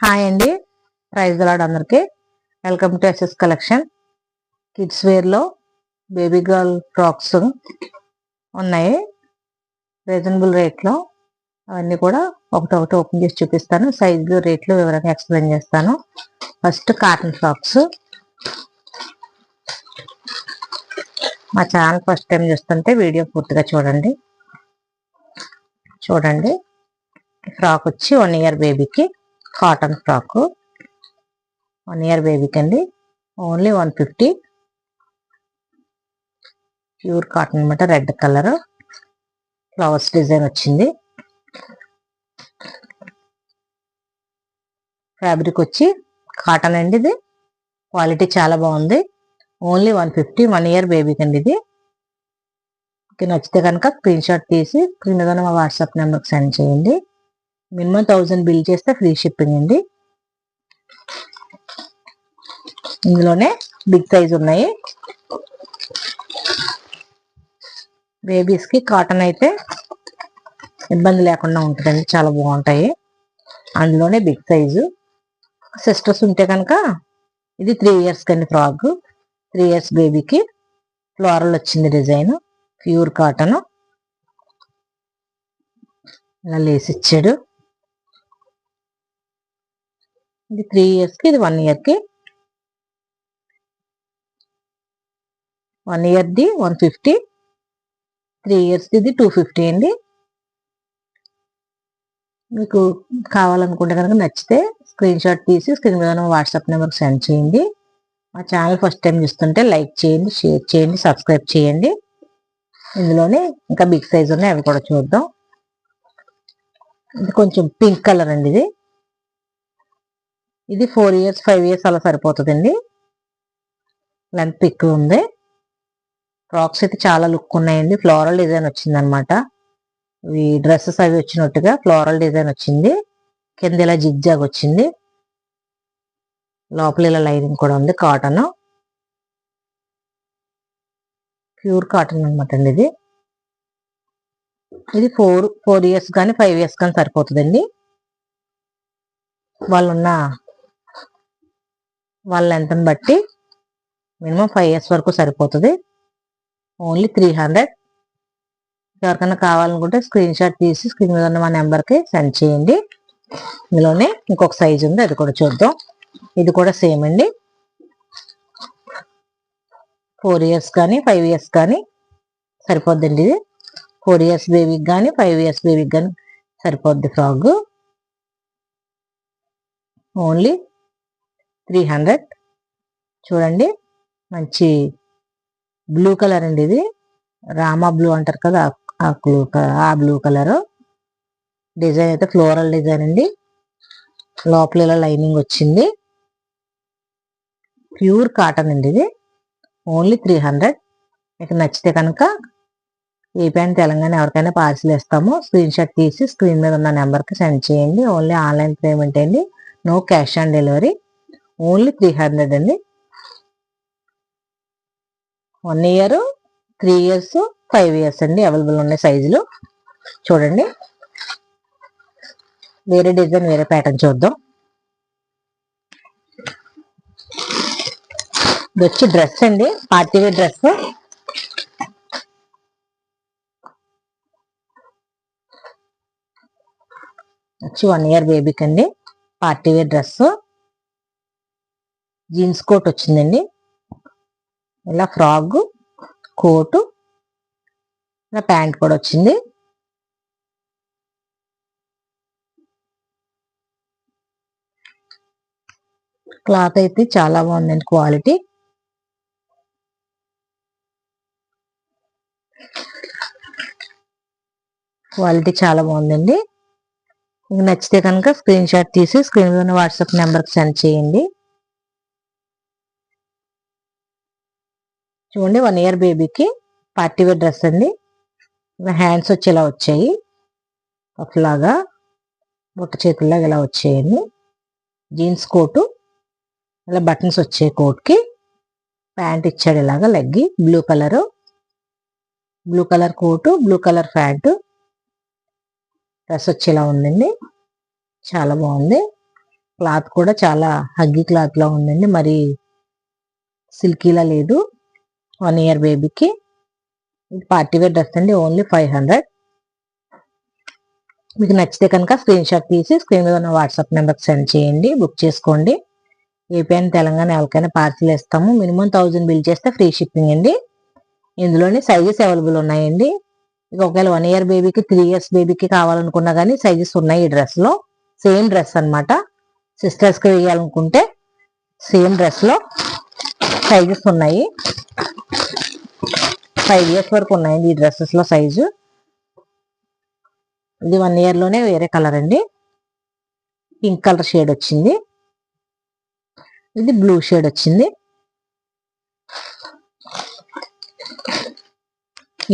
Hi అండి, praise lord అందరికి. Welcome to SS collection. Kids wear లో బేబీ గర్ల్ ఫ్రాక్స్ ఉన్నాయి రీజనబుల్ రేట్ లో. అవన్నీ కూడా ఒకటొకటి ఓపెన్ చేసి చూపిస్తాను. సైజు రేట్లు వివరంగా ఎక్స్ప్లెయిన్ చేస్తాను. First cotton frocks. మా ఛానల్ ఫస్ట్ టైం చూస్తుంటే వీడియో పూర్తిగా చూడండి. ఫ్రాక్ వచ్చి 1 year బేబీకి కాటన్ ఫ్రాక్. 1 year బేబీకి అండి. ఓన్లీ 150. ప్యూర్ కాటన్ అనమాట. రెడ్ కలర్ ఫ్లవర్స్ డిజైన్ వచ్చింది. ఫ్యాబ్రిక్ వచ్చి కాటన్ అండి. ఇది క్వాలిటీ చాలా బాగుంది. ఓన్లీ 150. 1 year బేబీకి అండి. ఇది నచ్చితే కనుక స్క్రీన్ షాట్ తీసి క్రింద మా వాట్సాప్ నెంబర్కి సెండ్ చేయండి. మినిమం 1000 బిల్ చేస్తే ఫ్రీ షిప్పింగ్ అండి. ఇందులోనే బిగ్ సైజ్ ఉన్నాయి. బేబీస్ కి కాటన్ అయితే ఇబ్బంది లేకుండా ఉంటుందండి, చాలా బాగుంటాయి. అందులోనే బిగ్ సైజు. సిస్టర్స్ ఉంటే కనుక ఇది 3 years కండి ఫ్రాక్. 3 years బేబీకి ఫ్లోరల్ వచ్చింది డిజైన్. Pure cotton. ఇలా లేస్ ఇచ్చాడు. ఇది 3 years కి, ఇది 1 year కి. 1 year ది 150, 3 years ది 250 అండి. మీకు కావాలనుకుంటే కనుక నచ్చితే స్క్రీన్ షాట్ తీసి స్క్రీన్ మీద వాట్సాప్ నెంబర్కి సెండ్ చేయండి. మా ఛానల్ ఫస్ట్ టైం చూస్తుంటే లైక్ చేయండి, షేర్ చేయండి, సబ్స్క్రైబ్ చేయండి. ఇందులోనే ఇంకా బిగ్ సైజ్ ఉన్నాయి, అవి కూడా చూద్దాం. ఇది కొంచెం పింక్ కలర్ అండి. ఇది 4 years 5 years అలా సరిపోతుందండి. లెంత్ ఎక్కువ ఉంది. ఫ్రాక్స్ అయితే చాలా లుక్ ఉన్నాయండి. ఫ్లోరల్ డిజైన్ వచ్చింది అనమాట. ఈ డ్రెస్సెస్ అవి వచ్చినట్టుగా ఫ్లోరల్ డిజైన్ వచ్చింది. కింద ఇలా జిగ్జాగ్ వచ్చింది. లోపల ఇలా లైనింగ్ కూడా ఉంది. కాటన్, ప్యూర్ కాటన్ అనమాట అండి. ఇది 4 years కానీ 5 years కానీ సరిపోతుందండి. వాళ్ళ లెంత్ని బట్టి మినిమం 5 years వరకు సరిపోతుంది. ఓన్లీ 300. ఎవరికైనా కావాలనుకుంటే స్క్రీన్ షాట్ తీసి స్క్రీన్ మీద ఉన్న మా నెంబర్కి సెండ్ చేయండి. ఇందులోనే ఇంకొక సైజు ఉంది, అది కూడా చూద్దాం. ఇది కూడా సేమ్ అండి. 4 years కానీ 5 years కానీ సరిపోద్దండి. ఇది 4 years బేబీకి కానీ 5 years బేబీకి కానీ సరిపోద్ది ఫ్రాక్. ఓన్లీ 300. చూడండి, మంచి బ్లూ కలర్ అండి. ఇది రామా బ్లూ అంటారు కదా, ఆ బ్లూ కలర్. డిజైన్ అయితే ఫ్లోరల్ డిజైన్ అండి. లోపల ఇలా లైనింగ్ వచ్చింది. ప్యూర్ కాటన్ అండి. ఇది ఓన్లీ 300. మీకు నచ్చితే కనుక ఏపీ అండ్ తెలంగాణ ఎవరికైనా పార్సిల్ ఇస్తాము. స్క్రీన్ షాట్ తీసి స్క్రీన్ మీద ఉన్న నెంబర్కి సెండ్ చేయండి. ఓన్లీ ఆన్లైన్ పేమెంట్ అండి, no cash on delivery. Only 300 అండి. 1 year 3 years 5 years అండి అవైలబుల్ ఉన్నాయి సైజులు. చూడండి, వేరే డిజైన్ వేరే ప్యాటర్న్ చూద్దాం. ఇది వచ్చి డ్రెస్ అండి, పార్టీవేర్ డ్రెస్. వచ్చి 1 year బేబీకి అండి. Party wear dress. జీన్స్ కోట్ వచ్చిందండి. ఇలా ఫ్రాక్, కోటు, ఇలా ప్యాంట్ కూడా వచ్చింది. క్లాత్ అయితే చాలా బాగుందండి. క్వాలిటీ చాలా బాగుందండి. మీకు నచ్చితే కనుక స్క్రీన్ షాట్ తీసి స్క్రీన్ మీద వాట్సాప్ నెంబర్కి సెండ్ చేయండి. చూడండి, 1 year బేబీకి పార్టీవేర్ డ్రెస్ అండి. హ్యాండ్స్ వచ్చి ఇలా వచ్చాయి, ఒకలాగా బుట్ట చేతుల్లాగా ఇలా వచ్చాయండి. జీన్స్ కోటు, ఇలా బటన్స్ వచ్చాయి కోట్కి. ప్యాంట్ ఇచ్చాడు ఇలాగా లెగ్గి. Blue colour coat, blue colour pant. Dress వచ్చి ఇలా ఉందండి, చాలా బాగుంది. క్లాత్ కూడా చాలా హగ్గీ క్లాత్ లా ఉందండి, మరి సిల్కీలా లేదు. 1 ఇయర్ బేబీకి ఇది పార్టీ వేర్ డ్రెస్ అండి, ఓన్లీ 500. మీకు నచ్చితే కనుక స్క్రీన్ షాట్ తీసి స్క్రీన్ మీద ఉన్న వాట్సాప్ నెంబర్కి సెండ్ చేయండి, బుక్ చేసుకోండి. ఏపీ అండ్ తెలంగాణ ఎవరికైనా పార్సిల్ ఇస్తాము. మినిమం 1000 బిల్ చేస్తే ఫ్రీ షిప్పింగ్ అండి. ఇందులోనే సైజెస్ అవైలబుల్ ఉన్నాయండి. ఇక ఒకవేళ 1 ఇయర్ బేబీకి 3 ఇయర్స్ బేబీకి కావాలనుకున్నా కానీ సైజెస్ ఉన్నాయి ఈ డ్రెస్ లో. సేమ్ డ్రెస్ అనమాట. సిస్టర్స్ కి వేయాలనుకుంటే సేమ్ డ్రెస్ లో సైజెస్ ఉన్నాయి. 5 ఇయర్స్ వరకు ఉన్నాయండి ఈ డ్రెస్సెస్ లో సైజు. ఇది 1 ఇయర్ లోనే వేరే కలర్ అండి, పింక్ కలర్ షేడ్ వచ్చింది. ఇది బ్లూ షేడ్ వచ్చింది.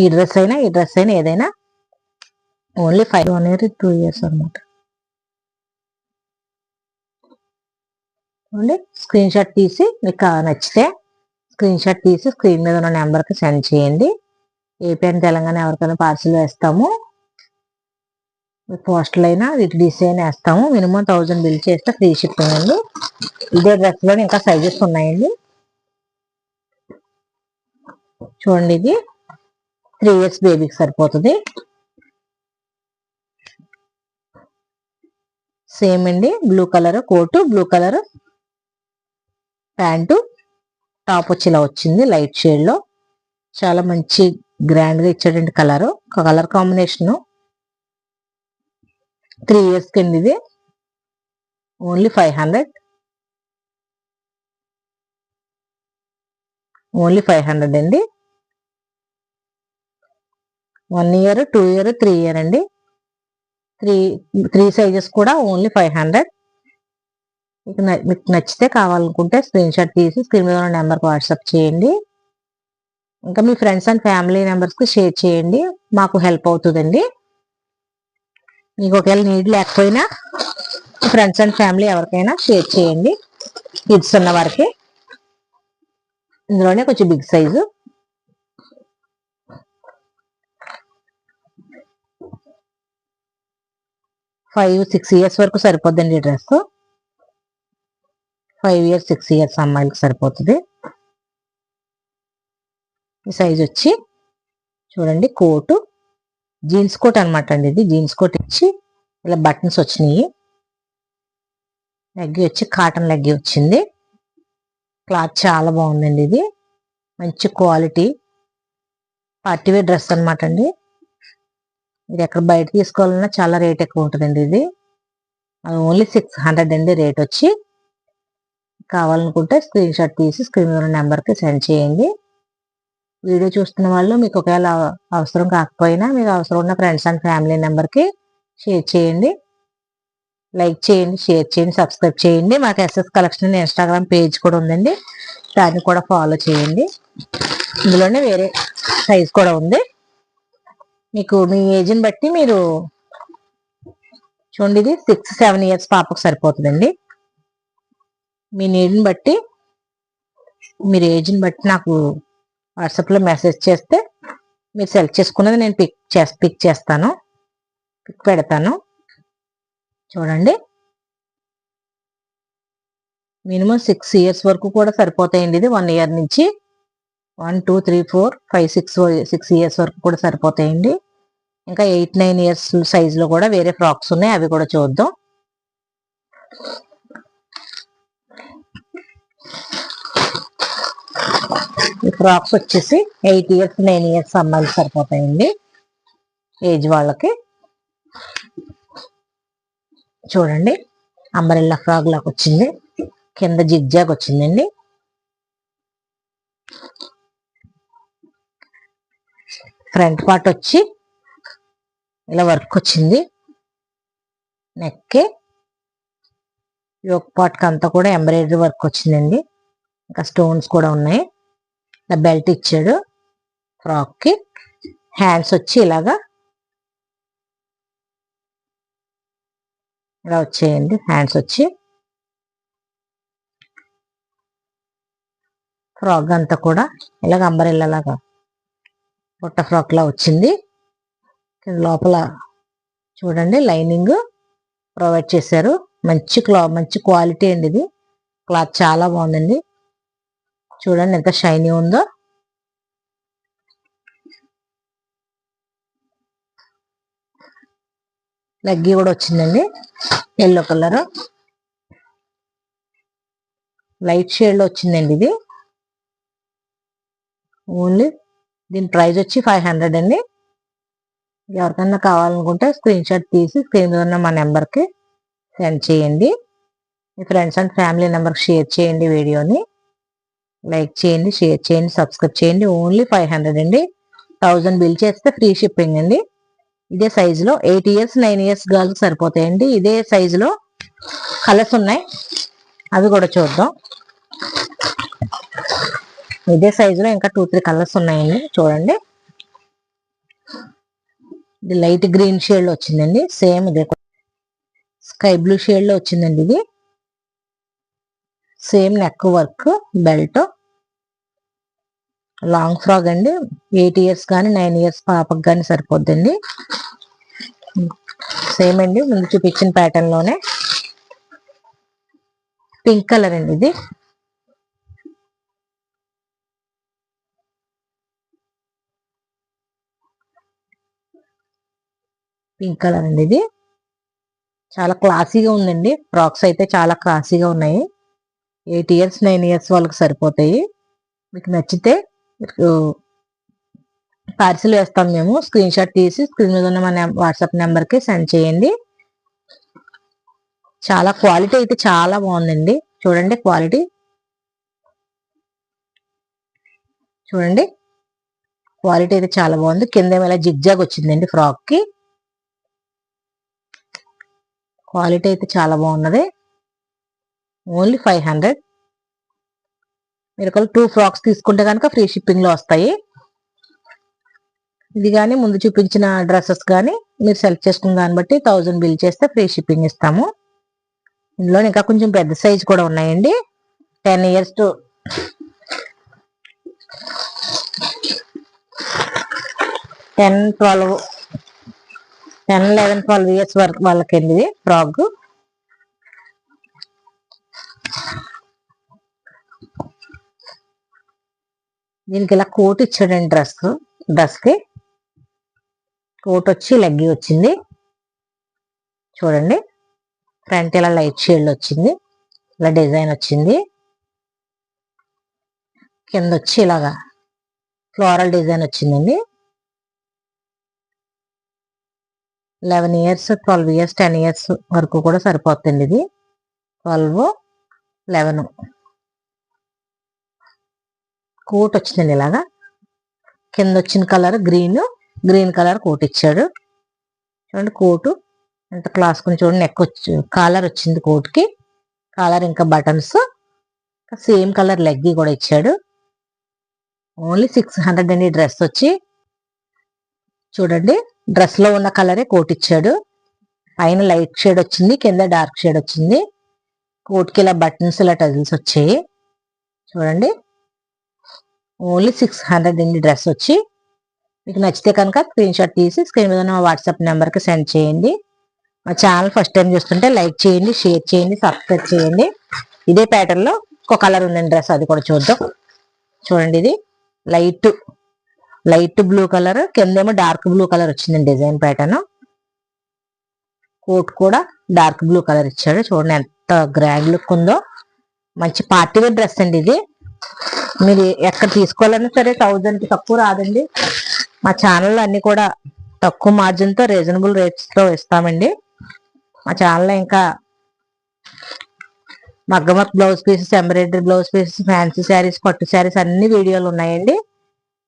ఈ డ్రెస్ అయినా ఏదైనా ఓన్లీ 1 ఇయర్ 2 ఇయర్స్ అనమాట. స్క్రీన్ షాట్ తీసి మీకు నచ్చితే స్క్రీన్ షాట్ తీసి స్క్రీన్ మీద ఉన్న నెంబర్కి సెండ్ చేయండి. ఏపీ అండ్ తెలంగాణ ఎవరికైనా పార్సిల్ వేస్తాము. పోస్టల్ అయినా డిసి అయినా వేస్తాము. మినిమం 1000 బిల్ చేస్తే ఫ్రీ షిప్పింగ్ అండి. ఇదే డ్రెస్ లో ఇంకా సైజెస్ ఉన్నాయండి. చూడండి, ఇది 3 ఇయర్స్ బేబీకి సరిపోతుంది. సేమ్ అండి, blue colour coat, blue colour pant, top వచ్చి ఇలా వచ్చింది లైట్ షేడ్ లో. చాలా మంచి గ్రాండ్ గా ఇచ్చాడండి కలర్ కాంబినేషన్. 3 ఇయర్స్ కింద ఇది ఓన్లీ 500. ఓన్లీ 500 అండి. 1 ఇయర్ 2 ఇయర్ 3 ఇయర్ అండి. 3 సైజెస్ కూడా ఓన్లీ 500. మీకు నచ్చితే కావాలనుకుంటే స్క్రీన్ షాట్ తీసి స్క్రీన్ మీద ఉన్న నెంబర్కి వాట్సాప్ చేయండి. ఇంకా మీ ఫ్రెండ్స్ అండ్ ఫ్యామిలీ మెంబర్స్కి షేర్ చేయండి, మాకు హెల్ప్ అవుతుందండి. మీకు ఒకవేళ నీడ్ లేకపోయినా ఫ్రెండ్స్ అండ్ ఫ్యామిలీ ఎవరికైనా షేర్ చేయండి. కిడ్స్ ఉన్న వారికి. ఇందులోనే కొంచెం బిగ్ సైజు. ఫైవ్ 6 ఇయర్స్ వరకు సరిపోద్దండి ఈ డ్రెస్. 5 ఇయర్స్ 6 ఇయర్స్ అమ్మాయిలకి సరిపోతుంది. ఈ సైజ్ వచ్చి చూడండి, కోటు జీన్స్ కోట్ అనమాట అండి. ఇది జీన్స్ కోట్ ఇచ్చి ఇలా బటన్స్ వచ్చినాయి. లెగ్గి వచ్చి కాటన్ లెగ్గి వచ్చింది. క్లాత్ చాలా బాగుందండి. ఇది మంచి క్వాలిటీ పార్టీ వేర్ డ్రెస్ అనమాట అండి. ఇది ఎక్కడ బయట తీసుకోవాలన్నా చాలా రేట్ ఎక్కువ ఉంటుందండి. ఇది ఓన్లీ 600 అండి రేట్ వచ్చి. కావాలనుకుంటే స్క్రీన్ షాట్ తీసి స్క్రీన్ మీద నెంబర్కి సెండ్ చేయండి. వీడియో చూస్తున్న వాళ్ళు మీకు ఒకవేళ అవసరం కాకపోయినా మీకు అవసరం ఉన్న ఫ్రెండ్స్ అండ్ ఫ్యామిలీ నెంబర్కి షేర్ చేయండి, లైక్ చేయండి, షేర్ చేయండి, సబ్స్క్రైబ్ చేయండి. మాకు ఎస్ఎస్ కలెక్షన్ ఇన్స్టాగ్రామ్ పేజ్ కూడా ఉందండి, దాన్ని కూడా ఫాలో చేయండి. ఇందులోనే వేరే సైజ్ కూడా ఉంది. మీకు మీ ఏజ్ని బట్టి మీరు చూడండి, ఇది 6-7 ఇయర్స్ పాపకు సరిపోతుందండి. మీ నీడ్ని బట్టి మీరు ఏజ్ని బట్టి నాకు వాట్సాప్లో మెసేజ్ చేస్తే మీరు సెలెక్ట్ చేసుకున్నది నేను పిక్ చేస్తాను, పిక్ పెడతాను. చూడండి, మినిమం 6 ఇయర్స్ వరకు కూడా సరిపోతాయండి. ఇది 1 ఇయర్ నుంచి 1 2 3 4 5 6 ఇయర్స్ వరకు కూడా సరిపోతాయండి. ఇంకా 8-9 ఇయర్స్ సైజులో కూడా వేరే ఫ్రాక్స్ ఉన్నాయి, అవి కూడా చూద్దాం. ఈ ఫ్రాక్స్ వచ్చేసి 8 ఇయర్స్ 9 ఇయర్స్ అమ్మాయిలు సరిపోతాయండి, ఏజ్ వాళ్ళకి. చూడండి, అంబరెల్లా ఫ్రాక్ లాగా వచ్చింది, కింద జిగ్జాగ్ వచ్చిందండి. ఫ్రంట్ పార్ట్ వచ్చి ఇలా వర్క్ వచ్చింది. నెక్కి యోక్ పార్ట్కి అంతా కూడా ఎంబ్రాయిడరీ వర్క్ వచ్చిందండి. ఇంకా స్టోన్స్ కూడా ఉన్నాయి. బెల్ట్ ఇచ్చాడు ఫ్రాక్కి. హ్యాండ్స్ వచ్చి ఇలా వచ్చాయండి. హ్యాండ్స్ వచ్చి ఫ్రాక్ అంతా కూడా ఇలాగ అంబరెల్లాగా పొట్ట ఫ్రాక్ లా వచ్చింది. లోపల చూడండి లైనింగ్ ప్రొవైడ్ చేశారు. మంచి క్వాలిటీ అండి. ఇది క్లాత్ చాలా బాగుందండి. చూడండి ఎంత షైనీ ఉందో. లెగ్గి కూడా వచ్చిందండి, ఎల్లో కలర్ లైట్ షేడ్ లో వచ్చిందండి. ఇది ఓన్లీ దీని ప్రైస్ వచ్చి 500 అండి. ఎవరికన్నా కావాలనుకుంటే స్క్రీన్ షాట్ తీసి స్క్రీన్ మీద ఉన్న మా నెంబర్కి సెండ్ చేయండి. మీ ఫ్రెండ్స్ అండ్ ఫ్యామిలీ నెంబర్కి షేర్ చేయండి. వీడియోని లైక్ చేయండి, షేర్ చేయండి, సబ్స్క్రైబ్ చేయండి. ఓన్లీ 500 అండి. 1000 బిల్ చేస్తే ఫ్రీ షిప్పింగ్ అండి. ఇదే సైజులో 8 ఇయర్స్ 9 ఇయర్స్ గర్ల్స్ సరిపోతాయండి. ఇదే సైజులో కలర్స్ ఉన్నాయి, అవి కూడా చూద్దాం. ఇదే సైజులో ఇంకా 2-3 కలర్స్ ఉన్నాయండి. చూడండి, ఇది లైట్ గ్రీన్ షేడ్ లో వచ్చిందండి. సేమ్ ఇదే స్కై బ్లూ షేడ్ లో వచ్చిందండి. ఇది same neck work, belt, long frock అండి. 8 ఇయర్స్ కానీ 9 ఇయర్స్ పాపకు కానీ సరిపోద్దండి. సేమ్ అండి, ముందు చూపించిన ప్యాటర్న్ లోనే పింక్ కలర్ అండి. ఇది పింక్ కలర్ అండి. ఇది చాలా క్లాసీగా ఉందండి. ఫ్రాక్స్ అయితే చాలా క్లాసీగా ఉన్నాయి. 8 ఇయర్స్ 9 ఇయర్స్ వాళ్ళకి సరిపోతాయి. మీకు నచ్చితే పార్సిల్ వేస్తాం మేము. స్క్రీన్ షాట్ తీసి స్క్రీన్ మీద ఉన్న మన వాట్సాప్ నెంబర్కి సెండ్ చేయండి. చాలా క్వాలిటీ అయితే చాలా బాగుందండి. చూడండి క్వాలిటీ, చూడండి క్వాలిటీ అయితే చాలా బాగుంది. కింద ఇలా జిగ్జాగ్ వచ్చిందండి ఫ్రాక్ కి. క్వాలిటీ అయితే చాలా బాగున్నది. ఓన్లీ 500. మీరు ఒకవేళ 2 ఫ్రాక్స్ తీసుకుంటే కనుక ఫ్రీ షిప్పింగ్ లో వస్తాయి. ఇది కానీ ముందు చూపించిన డ్రెస్సెస్ కానీ మీరు సెలెక్ట్ చేసుకున్న దాన్ని బట్టి 1000 బిల్ చేస్తే ఫ్రీ షిప్పింగ్ ఇస్తాము. ఇందులో ఇంకా కొంచెం పెద్ద సైజ్ కూడా ఉన్నాయండి. 10 ఇయర్స్ టు 10, 11, 12 ఇయర్స్ వరకు వాళ్ళకండి ఇది ఫ్రాక్. దీనికి ఇలా కోట్ ఇచ్చాడండి. డ్రెస్ కి కోట్ వచ్చి లెగ్గి వచ్చింది. చూడండి, ఫ్రంట్ ఇలా లైట్ షేడ్ వచ్చింది, ఇలా డిజైన్ వచ్చింది. కింద వచ్చి ఇలాగా ఫ్లోరల్ డిజైన్ వచ్చిందండి. 11 ఇయర్స్ 12 ఇయర్స్ 10 ఇయర్స్ వరకు కూడా సరిపోతుంది. ఇది 12, 11 కోట్ వచ్చిందండి. ఇలాగా కింద వచ్చిన కలర్ గ్రీన్ కలర్ కోట్ ఇచ్చాడు. చూడండి కోటు ఎంత క్లాస్ కొని. చూడండి నెక్ వచ్చి కాలర్ వచ్చింది కోట్కి. కాలర్ ఇంకా బటన్స్, సేమ్ కలర్ లెగ్గి కూడా ఇచ్చాడు. ఓన్లీ 600 అండి. డ్రెస్ వచ్చి చూడండి, డ్రెస్ లో ఉన్న కలరే కోట్ ఇచ్చాడు. పైన లైట్ షేడ్ వచ్చింది, కింద డార్క్ షేడ్ వచ్చింది. కోట్కి ఇలా బటన్స్, ఇలా టజిల్స్ వచ్చాయి. చూడండి, ఓన్లీ 600 అండి. డ్రెస్ వచ్చి మీకు నచ్చితే కనుక స్క్రీన్ షాట్ తీసి స్క్రీన్ మీద మా వాట్సాప్ నెంబర్కి సెండ్ చేయండి. మా ఛానల్ ఫస్ట్ టైం చూస్తుంటే లైక్ చేయండి, షేర్ చేయండి, సబ్స్క్రైబ్ చేయండి. ఇదే ప్యాటర్న్ లో ఒక కలర్ ఉందండి డ్రెస్, అది కూడా చూద్దాం. చూడండి, ఇది లైట్ బ్లూ కలర్, కిందేమో డార్క్ బ్లూ కలర్ వచ్చిందండి డిజైన్ ప్యాటర్న్. కోట్ కూడా డార్క్ బ్లూ కలర్ ఇచ్చాడు. చూడండి ఎంత గ్రాండ్ లుక్ ఉందో. మంచి పార్టీ వేర్ డ్రెస్ అండి. ఇది మీరు ఎక్కడ తీసుకోవాలన్నా సరే 1000కి తక్కువ రాదండి. మా ఛానల్లో అన్ని కూడా తక్కువ మార్జిన్ తో రీజనబుల్ రేట్స్ తో ఇస్తామండి. మా ఛానల్లో ఇంకా మగ్గం work blouse pieces, embroidery blouse pieces, fancy saris, పట్టు శారీస్ అన్ని వీడియోలు ఉన్నాయండి.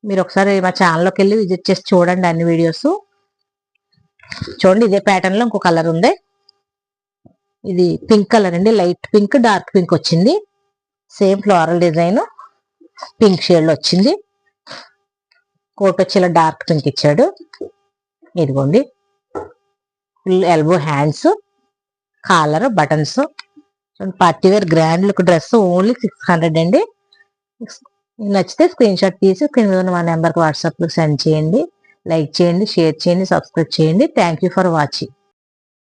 మీరు ఒకసారి మా ఛానల్లోకి వెళ్ళి విజిట్ చేసి చూడండి అన్ని వీడియోస్. చూడండి, ఇదే ప్యాటర్న్ లో ఇంకో కలర్ ఉంది. ఇది పింక్ కలర్ అండి. లైట్ పింక్, డార్క్ పింక్ వచ్చింది. Same floral design pink shade లో వచ్చింది. కోట్ వచ్చి ఇలా డార్క్ పింక్ ఇచ్చాడు. ఇదిగోండి, full elbow hands, collar, buttons, party wear grand look dress. Only 600 అండి. నచ్చితే స్క్రీన్ షాట్ తీసి స్క్రీన్ మీద మా నెంబర్కి వాట్సాప్లో సెండ్ చేయండి. లైక్ చేయండి, షేర్ చేయండి, సబ్స్క్రైబ్ చేయండి. Thank you for watching.